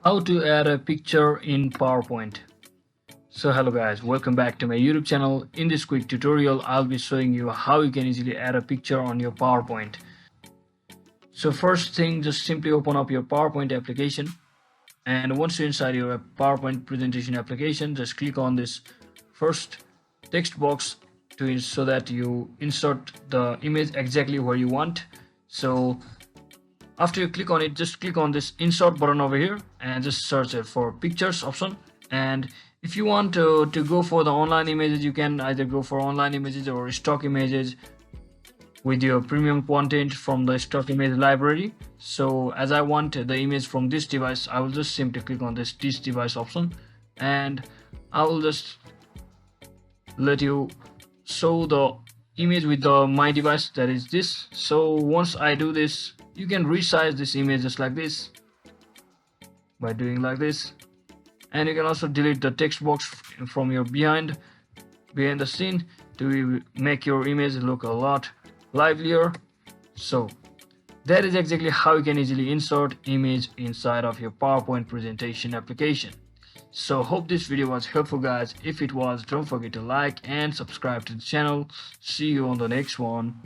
How to add a picture in PowerPoint. So hello guys, welcome back to my YouTube channel. In this quick tutorial, I'll be showing you how you can easily add a picture on your PowerPoint. So first thing, just simply open up your PowerPoint application, and once you're inside your PowerPoint presentation application, just click on this first text box so that you insert the image exactly where you want. So after you click on it, just click on this insert button over here and just search it for pictures option. And if you want to go for the online images, you can either go for online images or stock images with your premium content from the stock image library. So as I want the image from this device, I will just simply click on this device option, and I will just let you show the image with my device, that is this. So once I do this, you can resize this image just like this by doing like this, and you can also delete the text box from your behind the scene to make your image look a lot livelier. So that is exactly how you can easily insert image inside of your PowerPoint presentation application. So hope this video was helpful guys. If it was, don't forget to like and subscribe to the channel. See you on the next one.